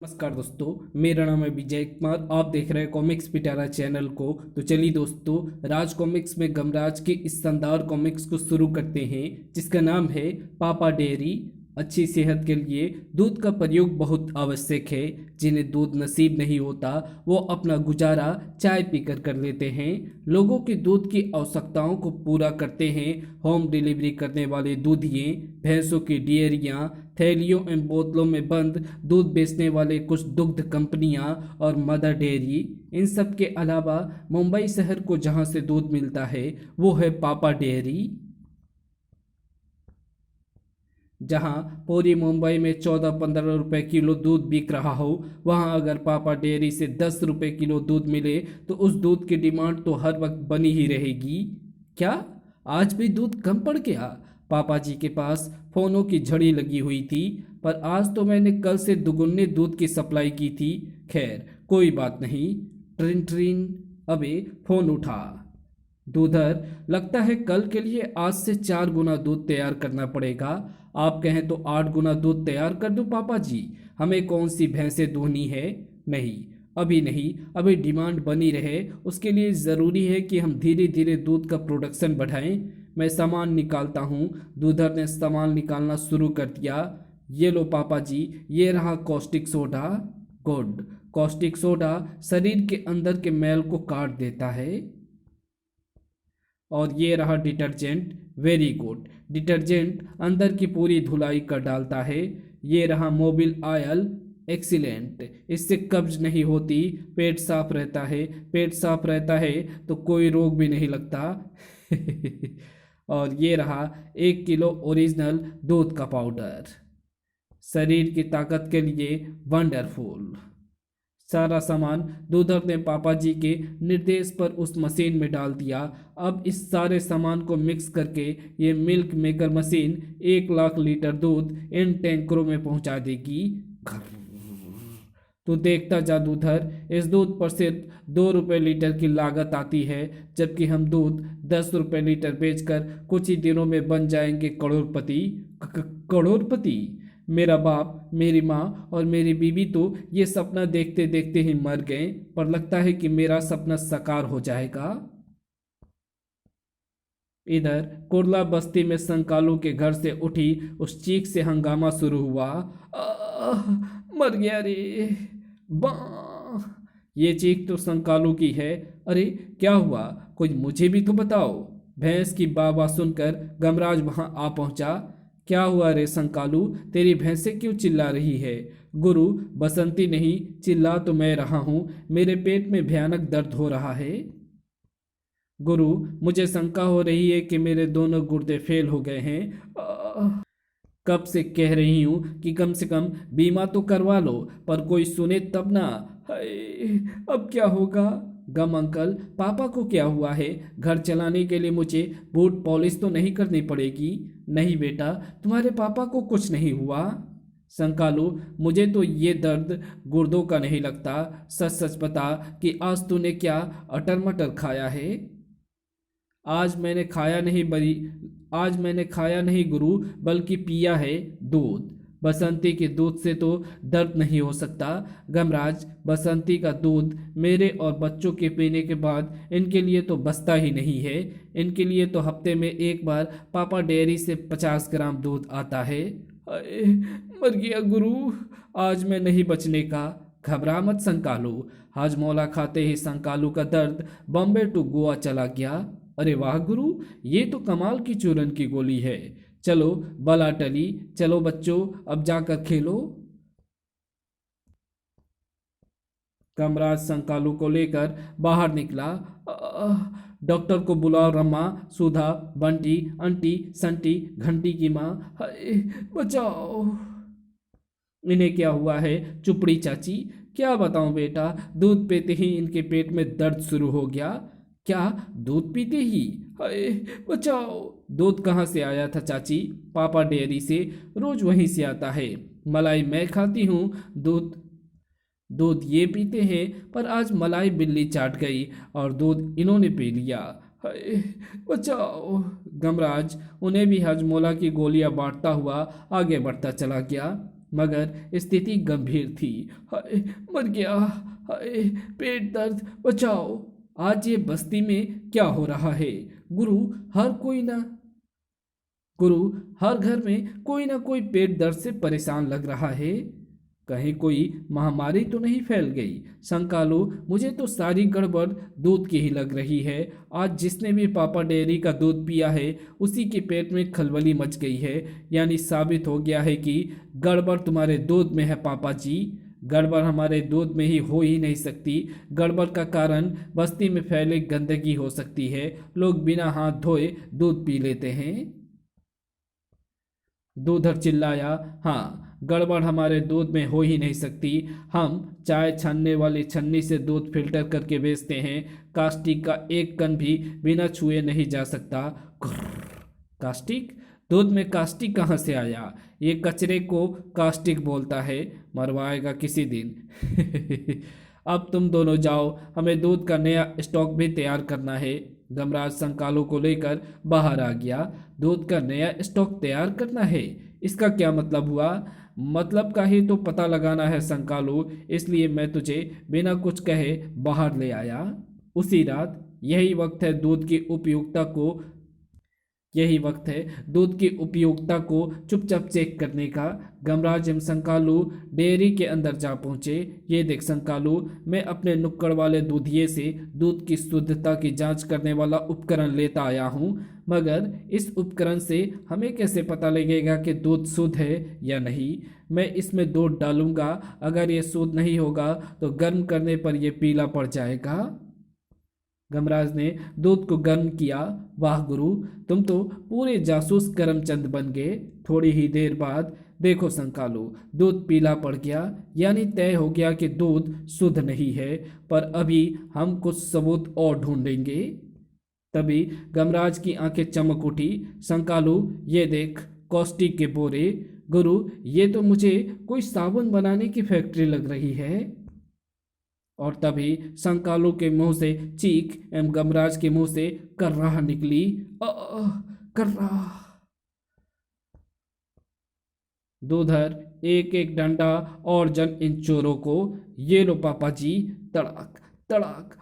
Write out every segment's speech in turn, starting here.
नमस्कार दोस्तों, मेरा नाम है विजय कुमार। आप देख रहे हैं कॉमिक्स पिटारा चैनल को। तो चलिए दोस्तों, राज कॉमिक्स में गमराज के इस शानदार कॉमिक्स को शुरू करते हैं, जिसका नाम है पापा डेयरी। अच्छी सेहत के लिए दूध का प्रयोग बहुत आवश्यक है। जिन्हें दूध नसीब नहीं होता वो अपना गुजारा चाय पीकर कर लेते हैं। लोगों की दूध की आवश्यकताओं को पूरा करते हैं होम डिलीवरी करने वाले दूधिए, भैंसों की डेयरियाँ, थैलियों एवं बोतलों में बंद दूध बेचने वाले कुछ दुग्ध कंपनियां और मदर डेयरी। इन सब के अलावा मुंबई शहर को जहां से दूध मिलता है वो है पापा डेयरी। जहां पूरी मुंबई में 14-15 रुपए किलो दूध बिक रहा हो, वहां अगर पापा डेयरी से 10 रुपए किलो दूध मिले तो उस दूध की डिमांड तो हर वक्त बनी ही रहेगी। क्या आज भी दूध कम पड़ गया? पापा जी के पास फोनों की झड़ी लगी हुई थी, पर आज तो मैंने कल से दुगुने दूध की सप्लाई की थी। खैर कोई बात नहीं। ट्रिन ट्रिन। अबे फोन उठा। दूधर, लगता है कल के लिए आज से 4 गुना दूध तैयार करना पड़ेगा। आप कहें तो 8 गुना दूध तैयार कर दूं पापा जी। हमें कौन सी भैंसें दूहनी है? नहीं, अभी नहीं। अभी डिमांड बनी रहे उसके लिए ज़रूरी है कि हम धीरे धीरे दूध का प्रोडक्शन बढ़ाएं। मैं सामान निकालता हूँ। दूधर ने सामान निकालना शुरू कर दिया। ये लो पापा जी, ये रहा caustic soda. Good. Caustic soda शरीर के अंदर के मैल को काट देता है। और ये रहा डिटर्जेंट। Very good. डिटर्जेंट अंदर की पूरी धुलाई कर डालता है। ये रहा मोबिल ऑयल। एक्सीलेंट। इससे कब्ज नहीं होती, पेट साफ रहता है। पेट साफ रहता है तो कोई रोग भी नहीं लगता। और ये रहा 1 किलो ओरिजिनल दूध का पाउडर। शरीर की ताकत के लिए वंडरफुल। सारा सामान दूधर ने पापा जी के निर्देश पर उस मशीन में डाल दिया। अब इस सारे सामान को मिक्स करके ये milk maker machine 1 lakh litre दूध इन टैंकरों में पहुंचा देगी। तो देखता जा दूधर, इस दूध पर सिर्फ 2 रुपए लीटर की लागत आती है, जबकि हम दूध 10 रुपए लीटर बेचकर कुछ ही दिनों में बन जाएंगे करोड़पति। करोड़पति। मेरा बाप, मेरी माँ और मेरी बीवी तो ये सपना देखते देखते ही मर गए, पर लगता है कि मेरा सपना साकार हो जाएगा। इधर कुर्ला बस्ती में संकालू के घर से उठी उस चीख से हंगामा शुरू हुआ। "आह, मर गया रे। बा।" ये चीख तो संकालू की है। अरे क्या हुआ? कुछ मुझे भी तो बताओ। भैंस की बाबा सुनकर गमराज वहां आ पहुंचा। क्या हुआ रे संकालू, तेरी भैंसें क्यों चिल्ला रही है? गुरु, बसंती नहीं, चिल्ला तो मैं रहा हूं। मेरे पेट में भयानक दर्द हो रहा है। गुरु, मुझे शंका हो रही है कि मेरे दोनों गुर्दे फेल हो गए हैं। कब से कह रही हूँ कि कम से कम बीमा तो करवा लो, पर कोई सुने तब ना। हाय, अब क्या होगा? गम अंकल, पापा को क्या हुआ है? घर चलाने के लिए मुझे बूट पॉलिश तो नहीं करनी पड़ेगी? नहीं बेटा, तुम्हारे पापा को कुछ नहीं हुआ। संकालू, मुझे तो ये दर्द गुर्दों का नहीं लगता। सच सच बता कि आज तूने क्या अटर मटर खाया है? आज मैंने खाया नहीं गुरु, बल्कि पिया है दूध। बसंती के दूध से तो दर्द नहीं हो सकता। गमराज, बसंती का दूध मेरे और बच्चों के पीने के बाद इनके लिए तो बचता ही नहीं है। इनके लिए तो हफ्ते में एक बार पापा डेयरी से 50 ग्राम दूध आता है। अरे, मर गया गुरु। आज मैं नहीं बचने का। घबरा मत संकालू। हाजमोला खाते ही संकालू का दर्द बॉम्बे टू गोवा चला गया। अरे वाह गुरु, ये तो कमाल की चूरन की गोली है। चलो बला टली, चलो बच्चों अब जाकर खेलो। कमराज संकालू को लेकर बाहर निकला। डॉक्टर को बुलाओ रम्मा, सुधा, बंटी, अंटी, संटी, घंटी की माँ। हाय, बचाओ। इन्हें क्या हुआ है? चुपड़ी चाची। क्या बताऊं बेटा, दूध पीते ही इनके पेट में दर्द शुरू हो गया। क्या? दूध पीते ही? हाय, बचाओ। दूध कहाँ से आया था चाची? पापा डेयरी से। रोज वहीं से आता है। मलाई मैं खाती हूँ, दूध दूध ये पीते हैं, पर आज मलाई बिल्ली चाट गई और दूध इन्होंने पी लिया। हाय, बचाओ। गमराज उन्हें भी हजमोला की गोलियां बांटता हुआ आगे बढ़ता चला गया। मगर स्थिति गंभीर थी। हाय, मर गया। हाय, पेट दर्द, बचाओ। आज ये बस्ती में क्या हो रहा है? गुरु, हर कोई ना गुरु, हर घर में कोई ना कोई पेट दर्द से परेशान लग रहा है। कहीं कोई महामारी तो नहीं फैल गई? संकालो, मुझे तो सारी गड़बड़ दूध की ही लग रही है। आज जिसने भी पापा डेयरी का दूध पिया है उसी के पेट में खलबली मच गई है। यानी साबित हो गया है कि गड़बड़ तुम्हारे दूध में है पापा जी। गड़बड़ हमारे दूध में ही नहीं सकती। गड़बड़ का कारण बस्ती में फैले गंदगी हो सकती है। लोग बिना हाथ धोए दूध पी लेते हैं। दूधर चिल्लाया, हाँ, गड़बड़ हमारे दूध में हो ही नहीं सकती। हम चाय छानने वाली छन्नी से दूध फिल्टर करके बेचते हैं। कास्टिक का एक कण भी बिना छुए नहीं जा सकता। कास्टिक? दूध में कास्टिक कहाँ से आया? ये कचरे को कास्टिक बोलता है। मरवाएगा किसी दिन। अब तुम दोनों जाओ, हमें दूध का नया स्टॉक भी तैयार करना है। गमराज संकालों को लेकर बाहर आ गया। दूध का नया स्टॉक तैयार करना है, इसका क्या मतलब हुआ? मतलब का ही तो पता लगाना है संकालो, इसलिए मैं तुझे बिना कुछ कहे बाहर ले आया। उसी रात दूध की उपयोगिता को चुपचाप चेक करने का। गमराज एवं संकालू डेयरी के अंदर जा पहुंचे। ये देख संकालू, मैं अपने नुक्कड़ वाले दूधिये से दूध की शुद्धता की जांच करने वाला उपकरण लेता आया हूँ, मगर इस उपकरण से हमें कैसे पता लगेगा कि दूध शुद्ध है या नहीं? मैं इसमें दूध डालूंगा, अगर ये शुद्ध नहीं होगा तो गर्म करने पर यह पीला पड़ जाएगा। गमराज ने दूध को गर्म किया। वाह गुरु, तुम तो पूरे जासूस करमचंद बन गए। थोड़ी ही देर बाद देखो संकालो, दूध पीला पड़ गया, यानी तय हो गया कि दूध शुद्ध नहीं है। पर अभी हम कुछ सबूत और ढूंढेंगे। तभी गमराज की आंखें चमक उठी। संकालो, ये देख, कॉस्टिक के बोरे। गुरु, ये तो मुझे कोई साबुन बनाने की फैक्ट्री लग रही है। और तभी संकालो के मुंह से चीख एवं गमराज के मुंह से कर्राह निकली। कर्राह। दूधर एक एक डंडा और जन इन चोरों को। ये लो पापा जी। तड़ाक तड़ाक।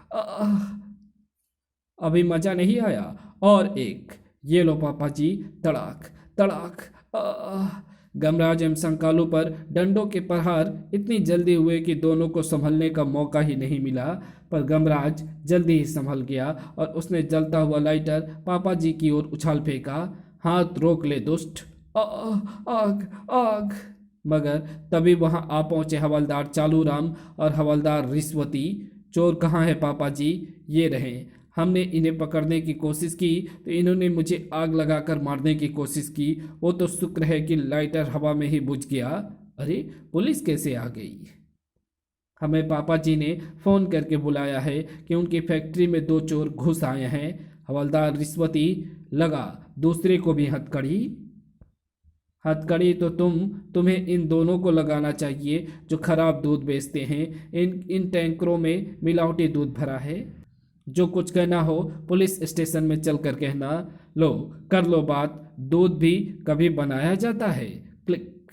अभी मजा नहीं आया? और एक। ये लो पापा जी। तड़ाक तड़ाक। गमराज एवं संकालू पर डंडों के प्रहार इतनी जल्दी हुए कि दोनों को संभलने का मौका ही नहीं मिला। पर गमराज जल्दी ही संभल गया और उसने जलता हुआ लाइटर पापा जी की ओर उछाल फेंका। हाथ रोक ले दुष्ट। आग आग। मगर तभी वहां आ पहुंचे हवलदार चालूराम और हवलदार रिश्वती। चोर कहाँ है पापा जी? ये रहे। हमने इन्हें पकड़ने की कोशिश की तो इन्होंने मुझे आग लगाकर मारने की कोशिश की। वो तो शुक्र है कि लाइटर हवा में ही बुझ गया। अरे, पुलिस कैसे आ गई? हमें पापा जी ने फ़ोन करके बुलाया है कि उनकी फैक्ट्री में 2 चोर घुस आए हैं। हवलदार रिश्वती लगा दूसरे को भी हथकड़ी। हथकड़ी तो तुम्हें इन दोनों को लगाना चाहिए जो खराब दूध बेचते हैं। इन टैंकरों में मिलावटी दूध भरा है। जो कुछ कहना हो पुलिस स्टेशन में चल कर कहना। लो, कर लो बात। दूध भी कभी बनाया जाता है। क्लिक।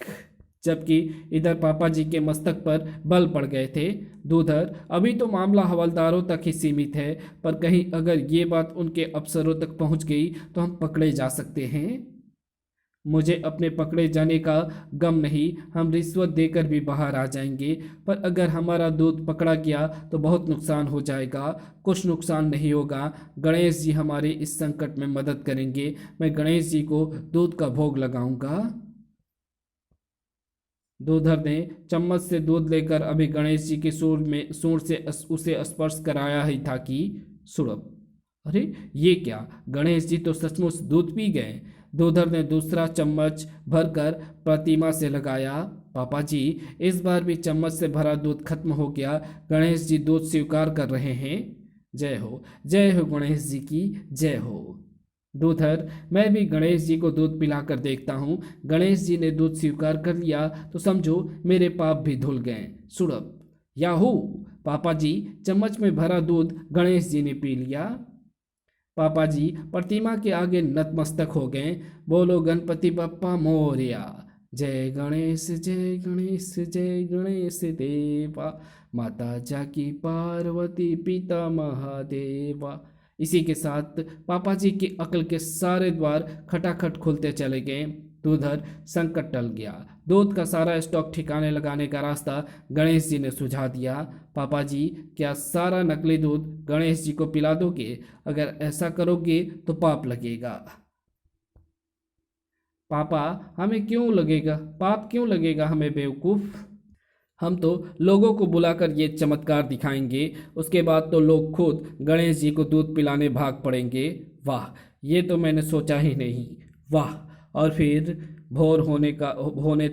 जबकि इधर पापा जी के मस्तक पर बल पड़ गए थे। दूधर, अभी तो मामला हवलदारों तक ही सीमित है, पर कहीं अगर ये बात उनके अफसरों तक पहुंच गई तो हम पकड़े जा सकते हैं। मुझे अपने पकड़े जाने का गम नहीं, हम रिश्वत देकर भी बाहर आ जाएंगे। पर अगर हमारा दूध पकड़ा गया तो बहुत नुकसान हो जाएगा। कुछ नुकसान नहीं होगा, गणेश जी हमारे इस संकट में मदद करेंगे। मैं गणेश जी को दूध का भोग लगाऊंगा। दूधर ने चम्मच से दूध लेकर अभी गणेश जी के सूंड से उसे स्पर्श कराया ही था कि सुड़प। अरे, ये क्या? गणेश जी तो सचमुच दूध पी गए। दूधर ने दूसरा चम्मच भरकर प्रतिमा से लगाया। पापा जी, इस बार भी चम्मच से भरा दूध खत्म हो गया। गणेश जी दूध स्वीकार कर रहे हैं। जय हो गणेश जी की जय हो। दूधर, मैं भी गणेश जी को दूध पिलाकर देखता हूँ। गणेश जी ने दूध स्वीकार कर लिया तो समझो मेरे पाप भी धुल गए। सुड़प। याहू! पापा जी, चम्मच में भरा दूध गणेश जी ने पी लिया। पापा जी प्रतिमा के आगे नतमस्तक हो गए। बोलो गणपति बप्पा मोरया। जय गणेश जय गणेश देवा, माता जाकी पार्वती पिता महादेवा। इसी के साथ पापा जी की अकल के सारे द्वार खटाखट खुलते चले गए। तो उधर संकट टल गया। दूध का सारा स्टॉक ठिकाने लगाने का रास्ता गणेश जी ने सुझा दिया। पापा जी, क्या सारा नकली दूध गणेश जी को पिला दोगे? अगर ऐसा करोगे तो पाप लगेगा। पापा, हमें क्यों लगेगा पाप? क्यों लगेगा हमें बेवकूफ़? हम तो लोगों को बुलाकर ये चमत्कार दिखाएंगे, उसके बाद तो लोग खुद गणेश जी को दूध पिलाने भाग पड़ेंगे। वाह, ये तो मैंने सोचा ही नहीं। वाह। और फिर भोर होने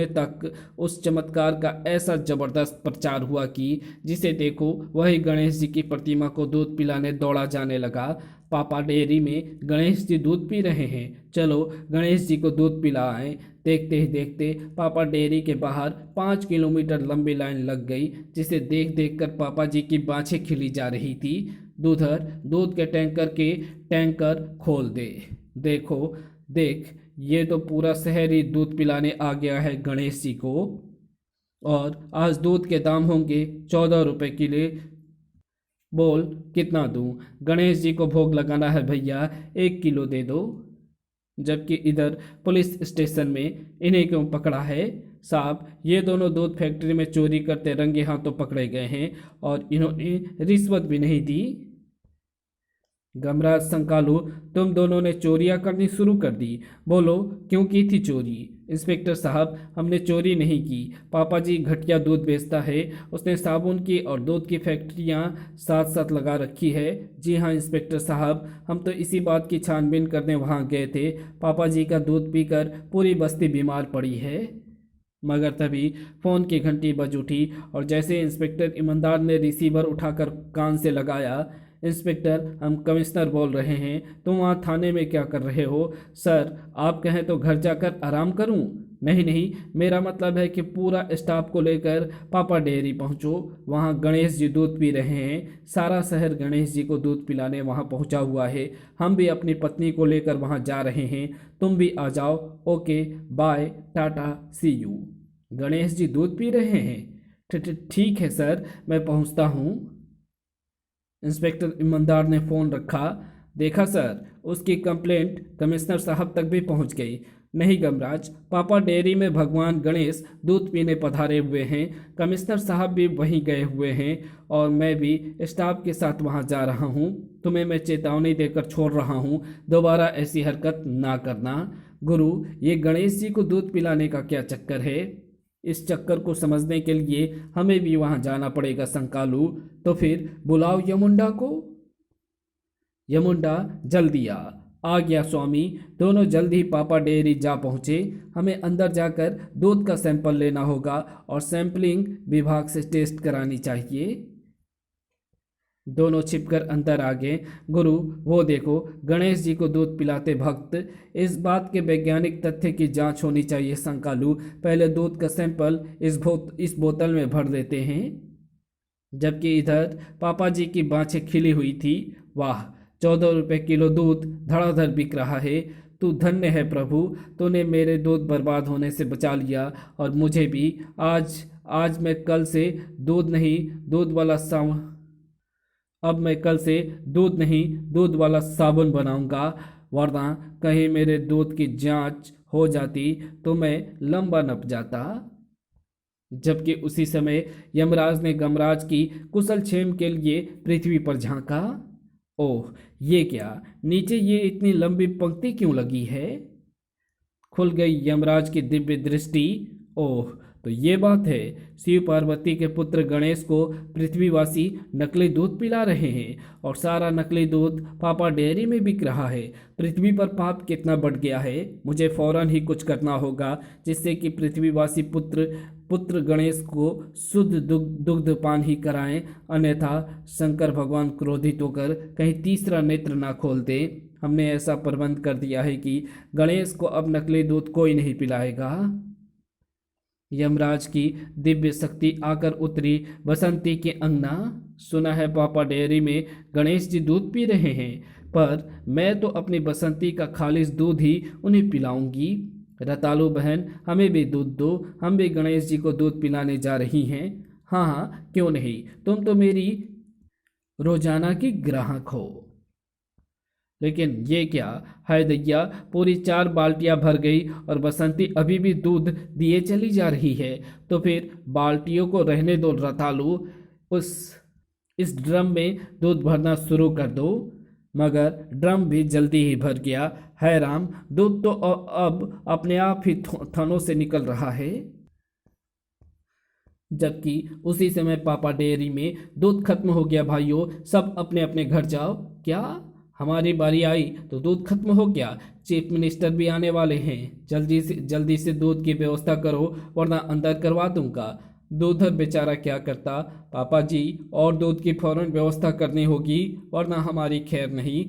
तक उस चमत्कार का ऐसा जबरदस्त प्रचार हुआ कि जिसे देखो वही गणेश जी की प्रतिमा को दूध पिलाने दौड़ा जाने लगा। पापा डेयरी में गणेश जी दूध पी रहे हैं, चलो गणेश जी को दूध पिलाएं। देखते ही देखते पापा डेयरी के बाहर 5 किलोमीटर लंबी लाइन लग गई, जिसे देख देख कर पापा जी की बाँछें खिली जा रही थी। दूधर, दूध के टैंकर खोल दे। देखो देख, ये तो पूरा शहर ही दूध पिलाने आ गया है गणेश जी को। और आज दूध के दाम होंगे 14 रुपए किलो। बोल कितना दूं? गणेश जी को भोग लगाना है भैया, 1 किलो दे दो। जबकि इधर पुलिस स्टेशन में इन्हें क्यों पकड़ा है? साहब, ये दोनों दूध फैक्ट्री में चोरी करते रंगे हाथों पकड़े गए हैं और इन्होंने रिश्वत भी नहीं दी। गमराज संकालू, तुम दोनों ने चोरियां करनी शुरू कर दी। बोलो क्यों की थी चोरी? इंस्पेक्टर साहब, हमने चोरी नहीं की। पापा जी घटिया दूध बेचता है, उसने साबुन की और दूध की फैक्ट्रियां साथ साथ लगा रखी है। जी हाँ इंस्पेक्टर साहब, हम तो इसी बात की छानबीन करने वहाँ गए थे। पापा जी का दूध पीकर पूरी बस्ती बीमार पड़ी है। मगर तभी फोन की घंटी बज उठी और जैसे इंस्पेक्टर ईमानदार ने रिसीवर उठाकर कान से लगाया, इंस्पेक्टर, हम कमिश्नर बोल रहे हैं। तुम वहाँ थाने में क्या कर रहे हो? सर, आप कहें तो घर जाकर आराम करूं? नहीं नहीं, मेरा मतलब है कि पूरा स्टाफ को लेकर पापा डेयरी पहुंचो। वहाँ गणेश जी दूध पी रहे हैं, सारा शहर गणेश जी को दूध पिलाने वहाँ पहुंचा हुआ है। हम भी अपनी पत्नी को लेकर वहाँ जा रहे हैं, तुम भी आ जाओ। Okay bye, tata, see you. Ganesh ji दूध पी रहे हैं? ठीक है सर, मैं पहुँचता हूँ। इंस्पेक्टर ईमानदार ने फ़ोन रखा। देखा सर, उसकी कंप्लेंट कमिश्नर साहब तक भी पहुंच गई। नहीं गमराज, पापा डेयरी में भगवान गणेश दूध पीने पधारे हुए हैं, कमिश्नर साहब भी वहीं गए हुए हैं और मैं भी स्टाफ के साथ वहां जा रहा हूं। तुम्हें मैं चेतावनी देकर छोड़ रहा हूं, दोबारा ऐसी हरकत ना करना। गुरु, ये गणेश जी को दूध पिलाने का क्या चक्कर है? इस चक्कर को समझने के लिए हमें भी वहां जाना पड़ेगा संकालू। तो फिर बुलाओ यमुंडा को। यमुंडा, जल्दी आ गया स्वामी। दोनों जल्द ही पापा डेयरी जा पहुंचे। हमें अंदर जाकर दूध का सैंपल लेना होगा और सैंपलिंग विभाग से टेस्ट करानी चाहिए। दोनों छिपकर अंदर आ गए। गुरु, वो देखो गणेश जी को दूध पिलाते भक्त। इस बात के वैज्ञानिक तथ्य की जांच होनी चाहिए संकालू। पहले दूध का सैंपल इस बोतल में भर देते हैं। जबकि इधर पापा जी की बाँछें खिली हुई थी। वाह, 14 रुपए किलो दूध धड़ाधड़ बिक रहा है। तू धन्य है प्रभु, तूने मेरे दूध बर्बाद होने से बचा लिया और मुझे भी। आज मैं कल से दूध नहीं दूध वाला अब मैं कल से दूध नहीं दूध वाला साबुन बनाऊंगा, वरना कहीं मेरे दूध की जांच हो जाती तो मैं लंबा नप जाता। जबकि उसी समय यमराज ने गमराज की कुशल क्षेम के लिए पृथ्वी पर झांका। ओह, ये क्या, नीचे ये इतनी लंबी पंक्ति क्यों लगी है? खुल गई यमराज की दिव्य दृष्टि। ओह, तो ये बात है, शिव पार्वती के पुत्र गणेश को पृथ्वीवासी नकली दूध पिला रहे हैं और सारा नकली दूध पापा डेयरी में बिक रहा है। पृथ्वी पर पाप कितना बढ़ गया है। मुझे फौरन ही कुछ करना होगा जिससे कि पृथ्वीवासी पुत्र गणेश को शुद्ध दुग्ध पान ही कराएं, अन्यथा शंकर भगवान क्रोधित होकर कहीं तीसरा नेत्र ना खोल दे। हमने ऐसा प्रबंध कर दिया है कि गणेश को अब नकली दूध कोई नहीं पिलाएगा। यमराज की दिव्य शक्ति आकर उतरी बसंती के अंगना। सुना है पापा डेयरी में गणेश जी दूध पी रहे हैं, पर मैं तो अपनी बसंती का खालिश दूध ही उन्हें पिलाऊंगी। रतालू बहन, हमें भी दूध दो, हम भी गणेश जी को दूध पिलाने जा रही हैं। हाँ हाँ, क्यों नहीं, तुम तो मेरी रोजाना की ग्राहक हो। लेकिन ये क्या, है दैया, पूरी 4 बाल्टियां भर गई और बसंती अभी भी दूध दिए चली जा रही है। तो फिर बाल्टियों को रहने दो रतालू, उस इस ड्रम में दूध भरना शुरू कर दो। मगर ड्रम भी जल्दी ही भर गया। है राम, दूध तो अब अपने आप ही थनों से निकल रहा है। जबकि उसी समय पापा डेयरी में दूध खत्म हो गया भाइयों, सब अपने अपने घर जाओ। क्या, हमारी बारी आई तो दूध खत्म हो गया? चीफ मिनिस्टर भी आने वाले हैं, जल्दी से दूध की व्यवस्था करो वरना अंदर करवा दूंगा। दूधर बेचारा क्या करता पापा जी, और दूध की फौरन व्यवस्था करनी होगी वरना हमारी खैर नहीं।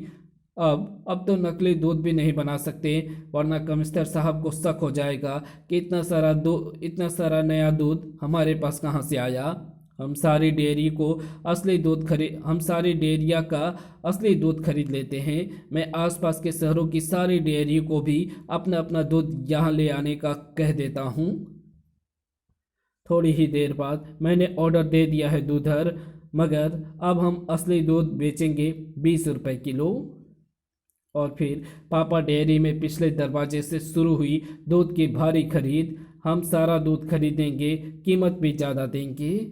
अब तो नकली दूध भी नहीं बना सकते वरना कमिश्नर साहब को शक हो जाएगा कि इतना सारा नया दूध हमारे पास कहाँ से आया। हम सारी डेयरिया का असली दूध खरीद लेते हैं। मैं आसपास के शहरों की सारी डेयरी को भी अपना अपना दूध यहाँ ले आने का कह देता हूँ। थोड़ी ही देर बाद मैंने ऑर्डर दे दिया है दूधर, मगर अब हम असली दूध बेचेंगे 20 रुपए किलो। और फिर पापा डेयरी में पिछले दरवाजे से शुरू हुई दूध की भारी खरीद। हम सारा दूध खरीदेंगे, कीमत भी ज़्यादा देंगे।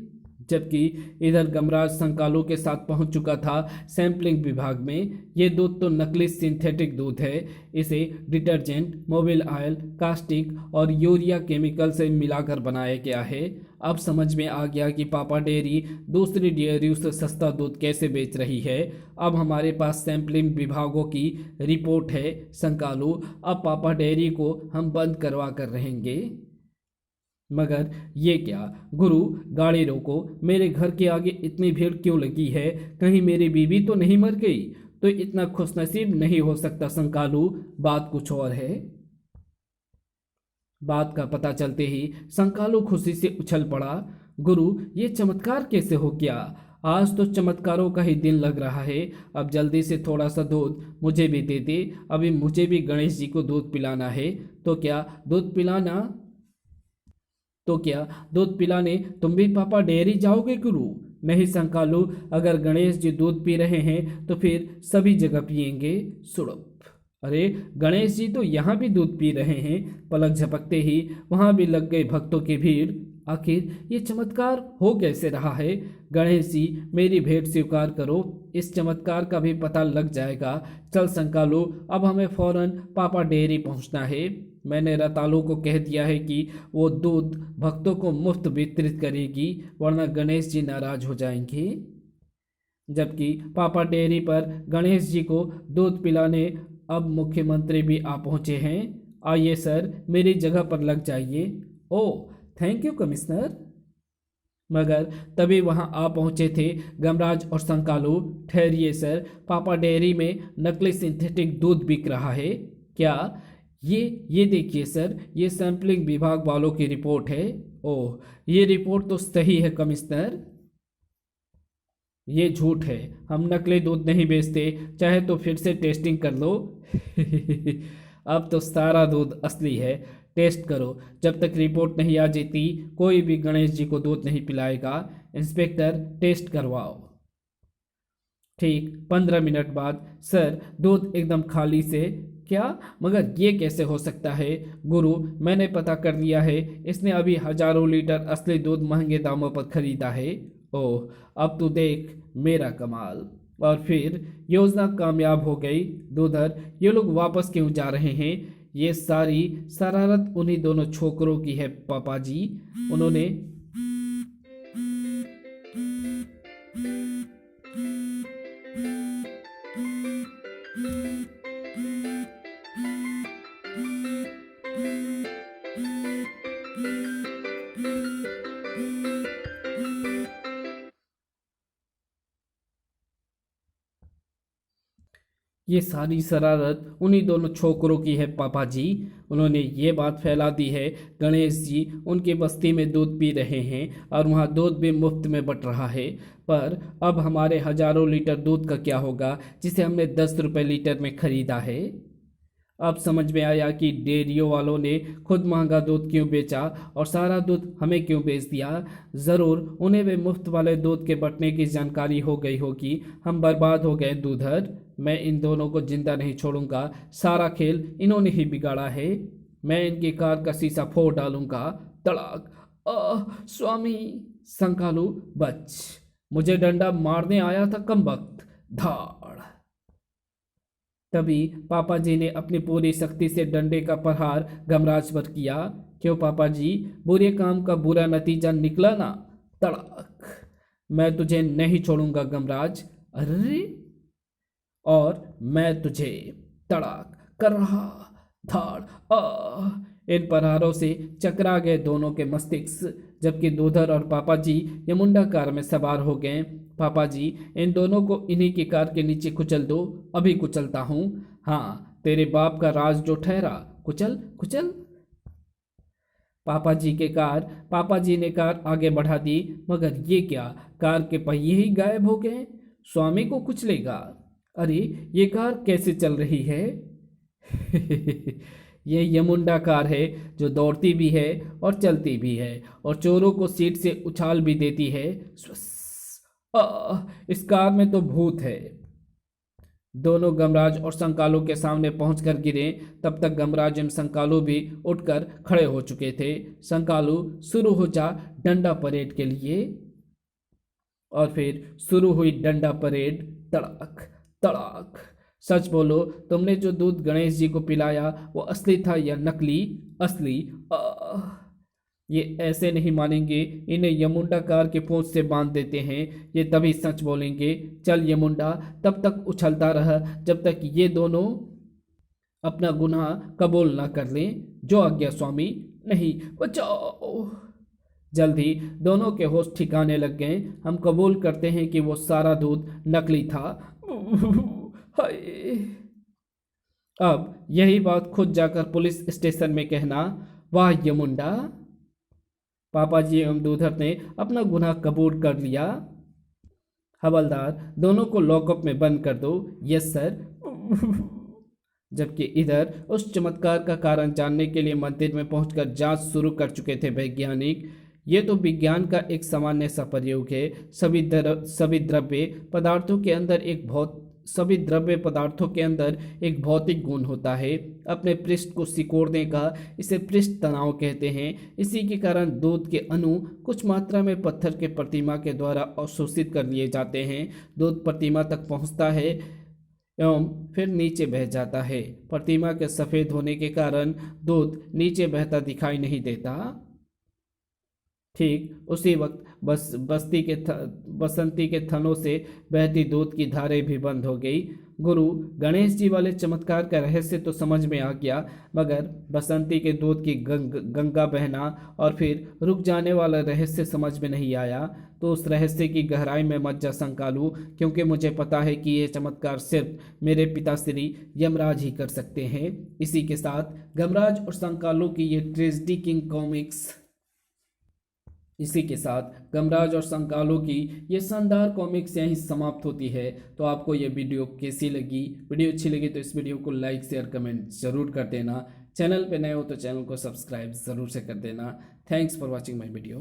जबकि इधर गमराज संकालों के साथ पहुंच चुका था सैंपलिंग विभाग में। ये दूध तो नकली सिंथेटिक दूध है। इसे डिटर्जेंट, मोबिल ऑयल, कास्टिक और यूरिया केमिकल से मिलाकर बनाया गया है। अब समझ में आ गया कि पापा डेयरी दूसरी डेयरियों से सस्ता दूध कैसे बेच रही है। अब हमारे पास सैंपलिंग विभागों की रिपोर्ट है संकालू। अब पापा डेयरी को हम बंद करवा कर रहेंगे। मगर ये क्या गुरु, गाड़ी रोको, मेरे घर के आगे इतनी भीड़ क्यों लगी है? कहीं मेरी बीवी तो नहीं मर गई? तो इतना खुशनसीब नहीं हो सकता संकालू, बात कुछ और है। बात का पता चलते ही संकालू खुशी से उछल पड़ा। गुरु, ये चमत्कार कैसे हो गया? आज तो चमत्कारों का ही दिन लग रहा है। अब जल्दी से थोड़ा सा दूध मुझे भी दे दे, अभी मुझे भी गणेश जी को दूध पिलाना है। तो क्या दूध पिलाने तुम भी पापा डेयरी जाओगे गुरु? नहीं संकालू, अगर गणेश जी दूध पी रहे हैं तो फिर सभी जगह पिएंगे। सुड़प, अरे गणेश जी तो यहाँ भी दूध पी रहे हैं। पलक झपकते ही वहाँ भी लग गई भक्तों की भीड़। आखिर ये चमत्कार हो कैसे रहा है? गणेश जी, मेरी भेंट स्वीकार करो, इस चमत्कार का भी पता लग जाएगा। चल संकालू, अब हमें फौरन पापा डेयरी पहुंचना है। मैंने रतालू को कह दिया है कि वो दूध भक्तों को मुफ्त वितरित करेगी वरना गणेश जी नाराज हो जाएंगे। जबकि पापा डेयरी पर गणेश जी को दूध पिलाने अब मुख्यमंत्री भी आ पहुंचे हैं। आइए सर, मेरी जगह पर लग जाइए। ओह, थैंक यू कमिश्नर। मगर तभी वहां आ पहुंचे थे गमराज और संकालू। ठहरिए सर, पापा डेयरी में नकली सिंथेटिक दूध बिक रहा है। क्या? ये देखिए सर, ये सैंपलिंग विभाग वालों की रिपोर्ट है। ओह, ये रिपोर्ट तो सही है कमिश्नर। ये झूठ है, हम नकली दूध नहीं बेचते, चाहे तो फिर से टेस्टिंग कर लो। अब तो सारा दूध असली है, टेस्ट करो। जब तक रिपोर्ट नहीं आ जाती कोई भी गणेश जी को दूध नहीं पिलाएगा। इंस्पेक्टर, टेस्ट करवाओ। ठीक 15 मिनट बाद, सर दूध एकदम खाली से। क्या? मगर ये कैसे हो सकता है? गुरु, मैंने पता कर लिया है, इसने अभी हजारों लीटर असली दूध महंगे दामों पर खरीदा है। ओह, अब तू देख मेरा कमाल। और फिर योजना कामयाब हो गई। दूधर, ये लोग वापस क्यों जा रहे हैं? ये सारी शरारत उन्हीं दोनों छोकरों की है पापा जी। उन्होंने ये सारी शरारत उन्हीं दोनों छोकरों की है पापा जी। उन्होंने ये बात फैला दी है गणेश जी उनकी बस्ती में दूध पी रहे हैं और वहाँ दूध भी मुफ्त में बट रहा है। पर अब हमारे हजारों लीटर दूध का क्या होगा जिसे हमने 10 रुपए लीटर में खरीदा है? अब समझ में आया कि डेयरियों वालों ने खुद महंगा दूध क्यों बेचा और सारा दूध हमें क्यों बेच दिया। ज़रूर उन्हें वे मुफ्त वाले दूध के बंटने की जानकारी हो गई होगी। हम बर्बाद हो गए दूधर। मैं इन दोनों को जिंदा नहीं छोड़ूंगा। सारा खेल इन्होंने ही बिगाड़ा है। मैं इनकी कार का शीशा फोड़ डालूंगा। तड़ाक। स्वामी। संकालू बच, मुझे डंडा मारने आया था कमबख्त। धाड़। तभी पापा जी ने अपनी पूरी शक्ति से डंडे का प्रहार गमराज पर किया। क्यों पापा जी, बुरे काम का बुरा नतीजा निकला ना। तड़ाक। मैं तुझे नहीं छोड़ूंगा गमराज। अरे, और मैं तुझे तड़ाक कर रहा। धाड़। इन प्रहारों से चकरा गए दोनों के मस्तिष्क, जबकि दूधर और पापा जी यमुंडा कार में सवार हो गए। पापा जी, इन दोनों को इन्हीं की कार के नीचे कुचल दो। अभी कुचलता हूँ। हाँ, तेरे बाप का राज जो ठहरा। कुचल कुचल। पापा जी ने कार आगे बढ़ा दी, मगर ये क्या, कार के पहिए ही गायब हो गए। स्वामी को कुचलेगा। अरे, ये कार कैसे चल रही है। ये यमुंडा कार है जो दौड़ती भी है और चलती भी है और चोरों को सीट से उछाल भी देती है। इस कार में तो भूत है। दोनों गमराज और संकालू के सामने पहुंचकर गिरे। तब तक गमराज एवं संकालू भी उठकर खड़े हो चुके थे। संकालू, शुरू हो जा डंडा परेड के लिए। और फिर शुरू हुई डंडा परेड। तड़ाक तड़ाक। सच बोलो, तुमने जो दूध गणेश जी को पिलाया वो असली था या नकली। असली। ये ऐसे नहीं मानेंगे, इन्हें यमुंडा कार की पूंछ से बांध देते हैं, ये तभी सच बोलेंगे। चल यमुंडा, तब तक उछलता रह जब तक ये दोनों अपना गुनाह कबूल ना कर लें। जो आज्ञा स्वामी। नहीं, बचाओ। जल्दी दोनों के होश ठिकाने लग गए। हम कबूल करते हैं कि वो सारा दूध नकली था। हाय। अब यही बात खुद जाकर पुलिस स्टेशन में कहना। वाह यमुंडा। पापा जी एवं दूधर ने अपना गुनाह कबूल कर लिया। हवलदार, दोनों को लॉकअप में बंद कर दो। Yes sir. जबकि इधर उस चमत्कार का कारण जानने के लिए मंदिर में पहुंचकर जांच शुरू कर चुके थे वैज्ञानिक। ये तो विज्ञान का एक सामान्य सा प्रयोग है। सभी द्रव्य पदार्थों के अंदर एक भौतिक गुण होता है, अपने पृष्ठ को सिकोड़ने का। इसे पृष्ठ तनाव कहते हैं। इसी के कारण दूध के अणु कुछ मात्रा में पत्थर के प्रतिमा के द्वारा अवशोषित कर लिए जाते हैं। दूध प्रतिमा तक पहुंचता है एवं फिर नीचे बह जाता है। प्रतिमा के सफेद होने के कारण दूध नीचे बहता दिखाई नहीं देता। ठीक उसी वक्त बसंती के थनों से बहती दूध की धारें भी बंद हो गई। गुरु, गणेश जी वाले चमत्कार का रहस्य तो समझ में आ गया, मगर बसंती के दूध की गंगा बहना और फिर रुक जाने वाला रहस्य समझ में नहीं आया। तो उस रहस्य की गहराई में मत जा संकालू, क्योंकि मुझे पता है कि यह चमत्कार सिर्फ मेरे पिताश्री यमराज ही कर सकते हैं। इसी के साथ गमराज और संकालू की ये ट्रेजेडी किंग कॉमिक्स ये शानदार कॉमिक्स यहीं समाप्त होती है। तो आपको ये वीडियो कैसी लगी? वीडियो अच्छी लगी तो इस वीडियो को लाइक शेयर कमेंट जरूर कर देना। चैनल पे नए हो तो चैनल को सब्सक्राइब जरूर से कर देना। Thanks for watching my video.